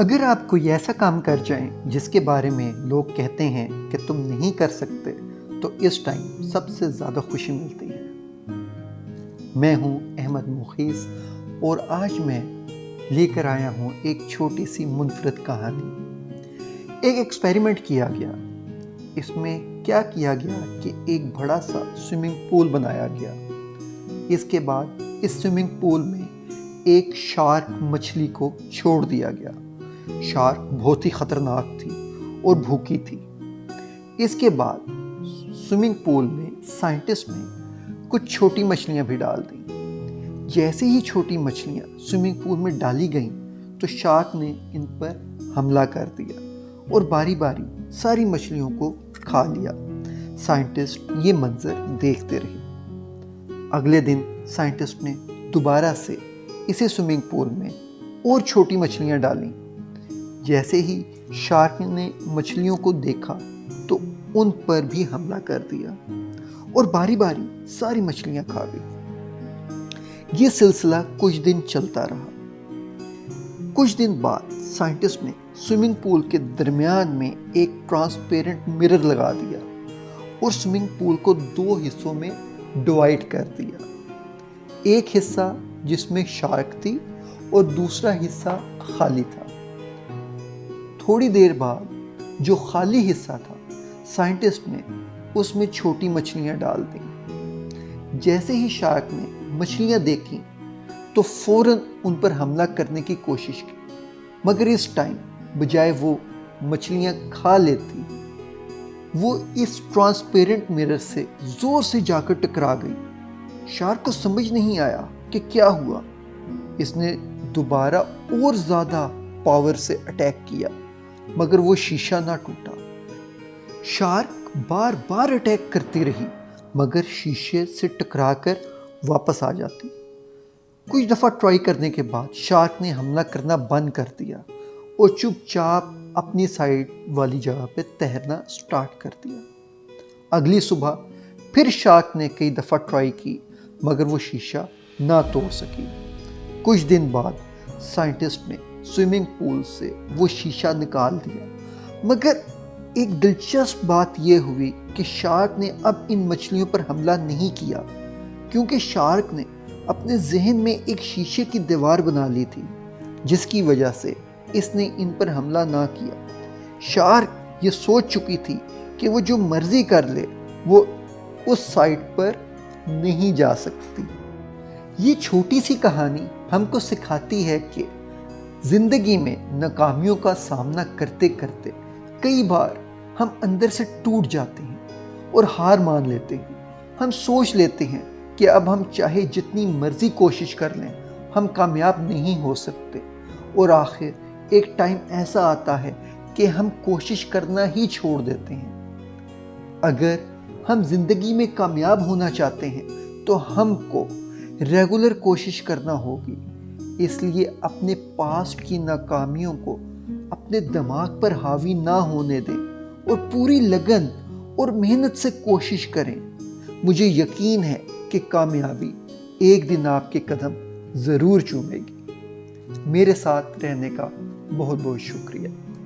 اگر آپ کوئی ایسا کام کر جائیں جس کے بارے میں لوگ کہتے ہیں کہ تم نہیں کر سکتے تو اس ٹائم سب سے زیادہ خوشی ملتی ہے۔ میں ہوں احمد مخیث اور آج میں لے کر آیا ہوں ایک چھوٹی سی منفرد کہانی۔ ایک ایکسپیریمنٹ کیا گیا۔ اس میں کیا کیا گیا کہ ایک بڑا سا سوئمنگ پول بنایا گیا۔ اس کے بعد اس سوئمنگ پول میں ایک شارک مچھلی کو چھوڑ دیا گیا۔ شارک بہت ہی خطرناک تھی اور بھوکی تھی۔ اس کے بعد سوئمنگ پول میں سائنٹسٹ نے کچھ چھوٹی مچھلیاں بھی ڈال دیں۔ جیسے ہی چھوٹی مچھلیاں سوئمنگ پول میں ڈالی گئیں تو شارک نے ان پر حملہ کر دیا اور باری باری ساری مچھلیوں کو کھا لیا۔ سائنٹسٹ یہ منظر دیکھتے رہے۔ اگلے دن سائنٹسٹ نے دوبارہ سے اسی سوئمنگ پول میں اور چھوٹی مچھلیاں ڈالیں۔ جیسے ہی شارک نے مچھلیوں کو دیکھا تو ان پر بھی حملہ کر دیا اور باری باری ساری مچھلیاں کھا گئی۔ یہ سلسلہ کچھ دن چلتا رہا۔ کچھ دن بعد سائنٹسٹ نے سوئمنگ پول کے درمیان میں ایک ٹرانسپیرنٹ مرر لگا دیا اور سوئمنگ پول کو 2 حصوں میں ڈیوائیڈ کر دیا۔ ایک حصہ جس میں شارک تھی اور دوسرا حصہ خالی تھا۔ تھوڑی دیر بعد جو خالی حصہ تھا سائنٹسٹ نے اس میں چھوٹی مچھلیاں ڈال دیں۔ جیسے ہی شارک نے مچھلیاں دیکھیں تو فوراً ان پر حملہ کرنے کی کوشش کی، مگر اس ٹائم بجائے وہ مچھلیاں کھا لیتی وہ اس ٹرانسپیرنٹ مرر سے زور سے جا کر ٹکرا گئی۔ شارک کو سمجھ نہیں آیا کہ کیا ہوا۔ اس نے دوبارہ اور زیادہ پاور سے اٹیک کیا مگر وہ شیشہ نہ ٹوٹا۔ شارک بار بار اٹیک کرتی رہی مگر شیشے سے ٹکرا کر واپس آ جاتی۔ کچھ دفعہ ٹرائی کرنے کے بعد شارک نے حملہ کرنا بند کر دیا اور چپ چاپ اپنی سائیڈ والی جگہ پہ تیرنا سٹارٹ کر دیا۔ اگلی صبح پھر شارک نے کئی دفعہ ٹرائی کی مگر وہ شیشہ نہ توڑ سکی۔ کچھ دن بعد سائنٹسٹ نے سوئمنگ پول سے وہ شیشہ نکال دیا، مگر ایک دلچسپ بات یہ ہوئی کہ شارک نے اب ان مچھلیوں پر حملہ نہیں کیا، کیونکہ شارک نے اپنے ذہن میں ایک شیشے کی دیوار بنا لی تھی جس کی وجہ سے اس نے ان پر حملہ نہ کیا۔ شارک یہ سوچ چکی تھی کہ وہ جو مرضی کر لے وہ اس سائٹ پر نہیں جا سکتی۔ یہ چھوٹی سی کہانی ہم کو سکھاتی ہے کہ زندگی میں ناکامیوں کا سامنا کرتے کرتے کئی بار ہم اندر سے ٹوٹ جاتے ہیں اور ہار مان لیتے ہیں۔ ہم سوچ لیتے ہیں کہ اب ہم چاہے جتنی مرضی کوشش کر لیں ہم کامیاب نہیں ہو سکتے، اور آخر ایک ٹائم ایسا آتا ہے کہ ہم کوشش کرنا ہی چھوڑ دیتے ہیں۔ اگر ہم زندگی میں کامیاب ہونا چاہتے ہیں تو ہم کو ریگولر کوشش کرنا ہوگی۔ اس لیے اپنے پاسٹ کی ناکامیوں کو اپنے دماغ پر حاوی نہ ہونے دیں اور پوری لگن اور محنت سے کوشش کریں۔ مجھے یقین ہے کہ کامیابی ایک دن آپ کے قدم ضرور چومے گی۔ میرے ساتھ رہنے کا بہت بہت شکریہ۔